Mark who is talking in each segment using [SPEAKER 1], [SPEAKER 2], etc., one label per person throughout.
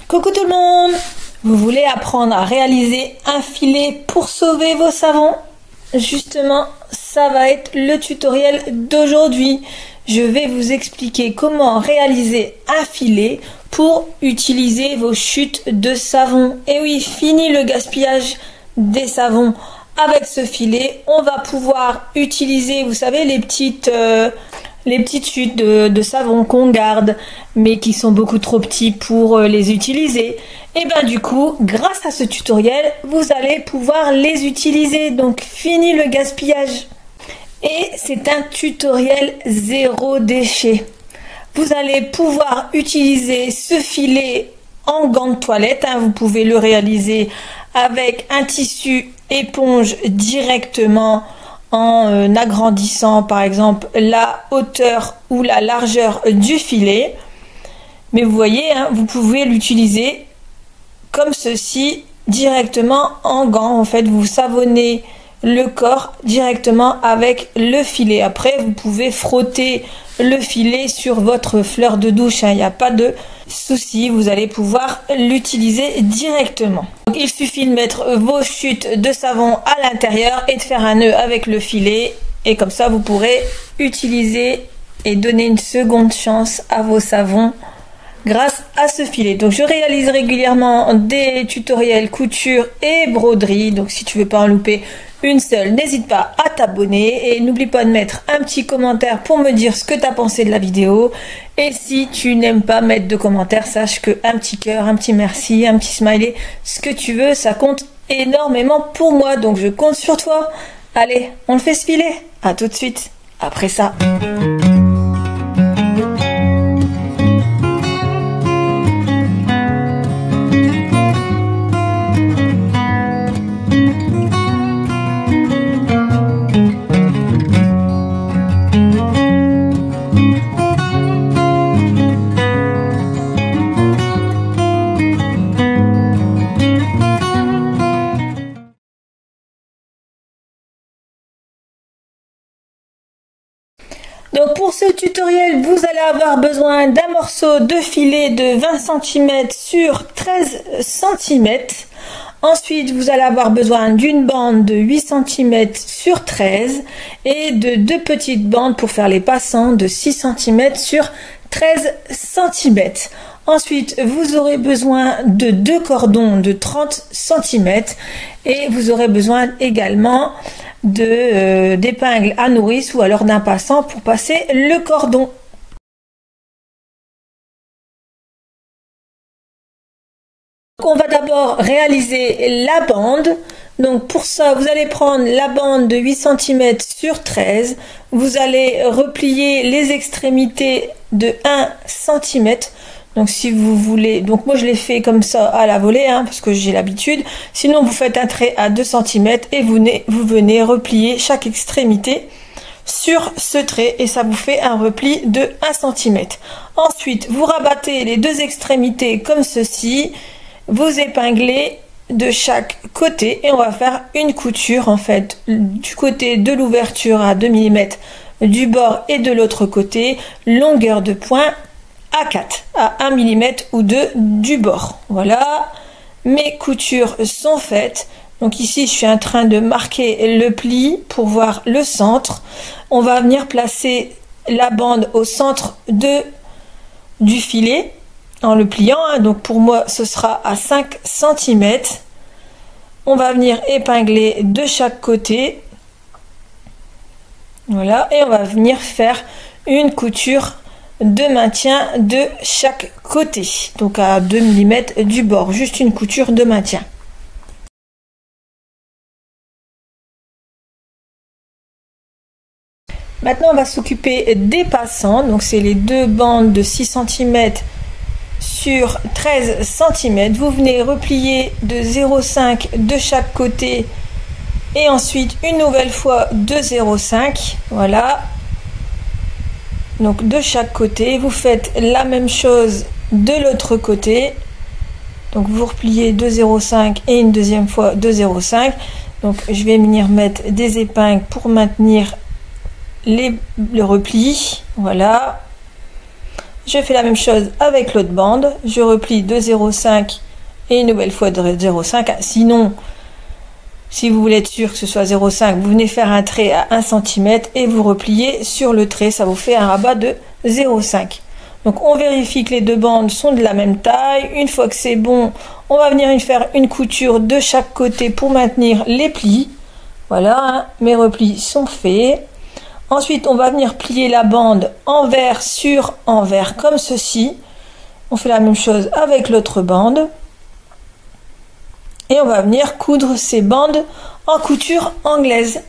[SPEAKER 1] Coucou tout le monde! Vous voulez apprendre à réaliser un filet pour sauver vos savons? Justement, ça va être le tutoriel d'aujourd'hui. Je vais vous expliquer comment réaliser un filet pour utiliser vos chutes de savon. Et oui, fini le gaspillage des savons. Avec ce filet, on va pouvoir utiliser, vous savez, les petites chutes de savon qu'on garde, mais qui sont beaucoup trop petits pour les utiliser. Et bien du coup, grâce à ce tutoriel, vous allez pouvoir les utiliser. Donc, fini le gaspillage. Et c'est un tutoriel zéro déchet. Vous allez pouvoir utiliser ce filet en gants de toilette. Vous pouvez le réaliser avec un tissu éponge directement en agrandissant par exemple la hauteur ou la largeur du filet. Mais vous voyez, vous pouvez l'utiliser comme ceci directement en gants. En fait, vous savonnez le corps directement avec le filet. Après, vous pouvez frotter le filet sur votre fleur de douche. Il n'y a pas de souci, vous allez pouvoir l'utiliser directement. Donc, il suffit de mettre vos chutes de savon à l'intérieur et de faire un nœud avec le filet. Et comme ça, vous pourrez utiliser et donner une seconde chance à vos savons grâce à ce filet. Donc je réalise régulièrement des tutoriels couture et broderie. Donc si tu veux pas en louper une seule, n'hésite pas à t'abonner et n'oublie pas de mettre un petit commentaire pour me dire ce que tu as pensé de la vidéo. Et si tu n'aimes pas mettre de commentaire, sache que un petit cœur, un petit merci, un petit smiley, ce que tu veux, ça compte énormément pour moi. Donc je compte sur toi. Allez, on le fait ce filet. À tout de suite après ça. Donc pour ce tutoriel, vous allez avoir besoin d'un morceau de filet de 20 cm sur 13 cm. Ensuite, vous allez avoir besoin d'une bande de 8 cm sur 13 et de deux petites bandes pour faire les passants de 6 cm sur 13 cm. Ensuite, vous aurez besoin de deux cordons de 30 cm et vous aurez besoin également d'épingles à nourrice ou alors d'un passant pour passer le cordon. Donc on va d'abord réaliser la bande. Donc pour ça, vous allez prendre la bande de 8 cm sur 13. Vous allez replier les extrémités de 1 cm. Donc si vous voulez, donc moi je l'ai fait comme ça à la volée, parce que j'ai l'habitude. Sinon vous faites un trait à 2 cm et vous venez replier chaque extrémité sur ce trait et ça vous fait un repli de 1 cm. Ensuite vous rabattez les deux extrémités comme ceci, vous épinglez de chaque côté et on va faire une couture en fait du côté de l'ouverture à 2 mm du bord et de l'autre côté, longueur de point à 4 à 1 mm ou 2 du bord. Voilà, mes coutures sont faites. Donc ici je suis en train de marquer le pli pour voir le centre. On va venir placer la bande au centre du filet en le pliant, donc pour moi ce sera à 5 cm. On va venir épingler de chaque côté, voilà, et on va venir faire une couture de maintien de chaque côté, donc à 2 mm du bord, juste une couture de maintien. Maintenant on va s'occuper des passants. Donc c'est les deux bandes de 6 cm sur 13 cm. Vous venez replier de 0,5 de chaque côté et ensuite une nouvelle fois de 0,5, voilà. Donc de chaque côté, vous faites la même chose de l'autre côté. Donc vous repliez de 0,5 et une deuxième fois de 0,5. Donc je vais venir mettre des épingles pour maintenir le repli. Voilà. je fais la même chose avec l'autre bande, je replie de 0,5 et une nouvelle fois de 0,5. Sinon, si vous voulez être sûr que ce soit 0,5, vous venez faire un trait à 1 cm et vous repliez sur le trait, ça vous fait un rabat de 0,5. Donc on vérifie que les deux bandes sont de la même taille. Une fois que c'est bon, on va venir faire une couture de chaque côté pour maintenir les plis. Voilà, hein, mes replis sont faits. Ensuite, on va venir plier la bande envers sur envers comme ceci. On fait la même chose avec l'autre bande. Et on va venir coudre ces bandes en couture anglaise.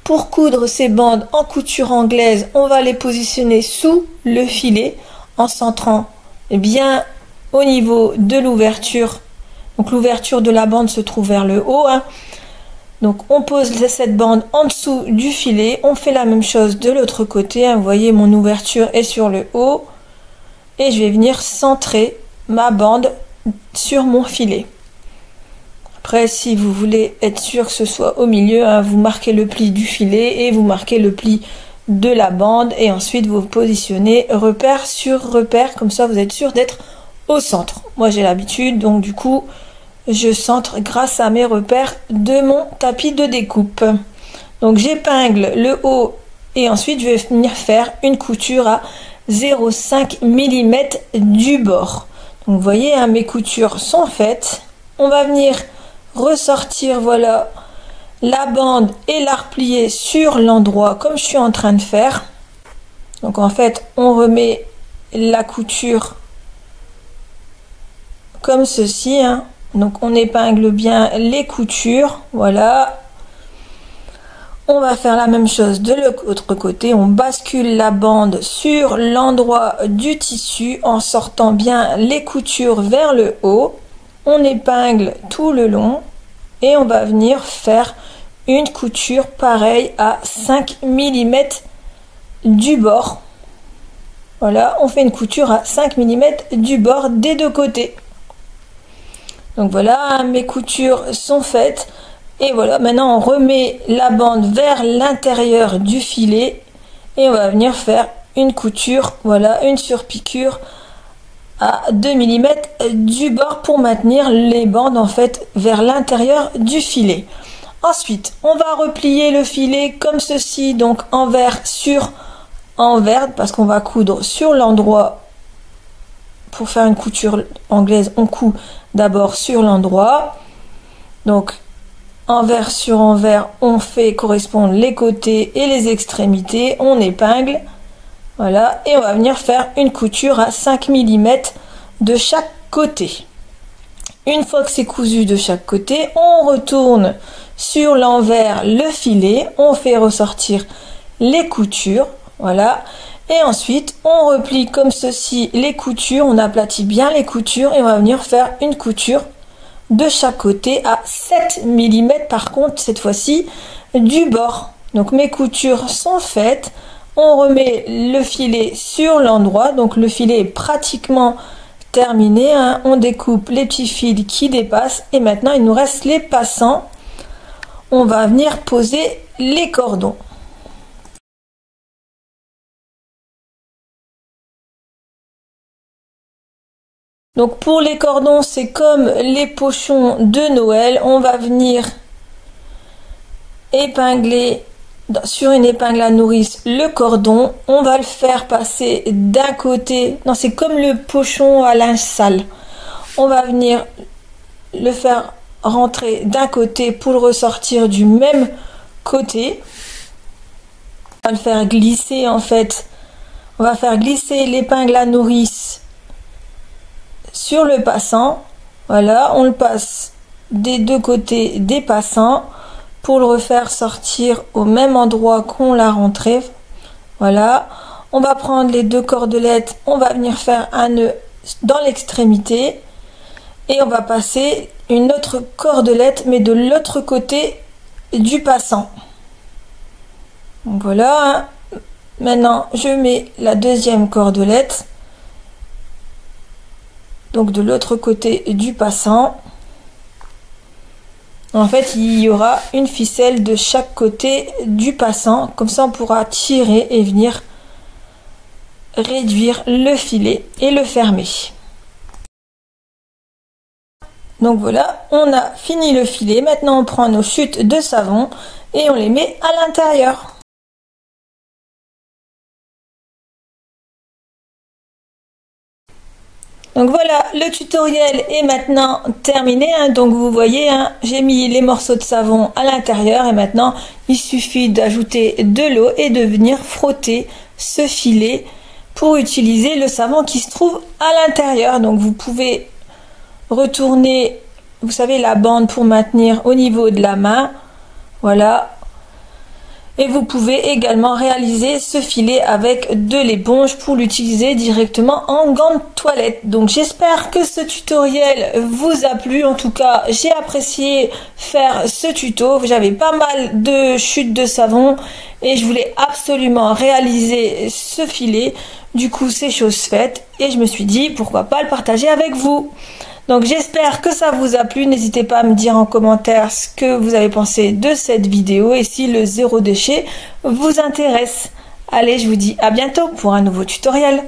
[SPEAKER 1] Pour coudre ces bandes en couture anglaise, on va les positionner sous le filet en centrant bien au niveau de l'ouverture. Donc l'ouverture de la bande se trouve vers le haut, hein. Donc on pose cette bande en dessous du filet. On fait la même chose de l'autre côté, hein. Vous voyez, mon ouverture est sur le haut. Et je vais venir centrer ma bande sur mon filet. Après, si vous voulez être sûr que ce soit au milieu, hein, vous marquez le pli du filet et vous marquez le pli de la bande. Et ensuite, vous positionnez repère sur repère. Comme ça, vous êtes sûr d'être au centre. Moi, j'ai l'habitude, donc du coup, je centre grâce à mes repères de mon tapis de découpe. Donc, j'épingle le haut et ensuite, je vais venir faire une couture à 0,5 mm du bord. Donc, vous voyez, hein, mes coutures sont faites. On va venir ressortir, voilà, la bande et la replier sur l'endroit comme je suis en train de faire. Donc en fait, on remet la couture comme ceci, hein. Donc on épingle bien les coutures, voilà. On va faire la même chose de l'autre côté, on bascule la bande sur l'endroit du tissu en sortant bien les coutures vers le haut. On épingle tout le long et on va venir faire une couture pareille à 5 mm du bord. Voilà, on fait une couture à 5 mm du bord des deux côtés. Donc voilà, mes coutures sont faites. Et voilà, maintenant on remet la bande vers l'intérieur du filet et on va venir faire une couture, voilà, une surpiqûre à 2 mm du bord pour maintenir les bandes en fait vers l'intérieur du filet. Ensuite, on va replier le filet comme ceci, donc envers sur envers, parce qu'on va coudre sur l'endroit. Pour faire une couture anglaise, on coud d'abord sur l'endroit. Donc envers sur envers, on fait correspondre les côtés et les extrémités, on épingle. Voilà, et on va venir faire une couture à 5 mm de chaque côté. Une fois que c'est cousu de chaque côté, on retourne sur l'envers le filet, on fait ressortir les coutures, voilà, et ensuite on replie comme ceci les coutures, on aplatit bien les coutures et on va venir faire une couture de chaque côté à 7 mm par contre cette fois-ci du bord. Donc mes coutures sont faites. On remet le filet sur l'endroit, donc le filet est pratiquement terminé, hein. On découpe les petits fils qui dépassent et maintenant il nous reste les passants. On va venir poser les cordons. Donc pour les cordons, c'est comme les pochons de Noël, on va venir épingler sur une épingle à nourrice le cordon, on va le faire passer d'un côté, non c'est comme le pochon à linge sale, on va venir le faire rentrer d'un côté pour le ressortir du même côté, on va le faire glisser en fait, on va faire glisser l'épingle à nourrice sur le passant, voilà, on le passe des deux côtés des passants, pour le refaire sortir au même endroit qu'on l'a rentré. Voilà, on va prendre les deux cordelettes, on va venir faire un nœud dans l'extrémité et on va passer une autre cordelette mais de l'autre côté du passant. Donc voilà, maintenant je mets la deuxième cordelette donc de l'autre côté du passant. En fait, il y aura une ficelle de chaque côté du passant. Comme ça, on pourra tirer et venir réduire le filet et le fermer. Donc voilà, on a fini le filet. Maintenant, on prend nos chutes de savon et on les met à l'intérieur. Donc voilà, le tutoriel est maintenant terminé. Donc vous voyez, j'ai mis les morceaux de savon à l'intérieur et maintenant il suffit d'ajouter de l'eau et de venir frotter ce filet pour utiliser le savon qui se trouve à l'intérieur. Donc vous pouvez retourner, vous savez, la bande pour maintenir au niveau de la main. Voilà. Et vous pouvez également réaliser ce filet avec de l'éponge pour l'utiliser directement en gants de toilette. Donc j'espère que ce tutoriel vous a plu. En tout cas, j'ai apprécié faire ce tuto. J'avais pas mal de chutes de savon et je voulais absolument réaliser ce filet. Du coup, c'est chose faite et je me suis dit pourquoi pas le partager avec vous. Donc j'espère que ça vous a plu, n'hésitez pas à me dire en commentaire ce que vous avez pensé de cette vidéo et si le zéro déchet vous intéresse. Allez, je vous dis à bientôt pour un nouveau tutoriel.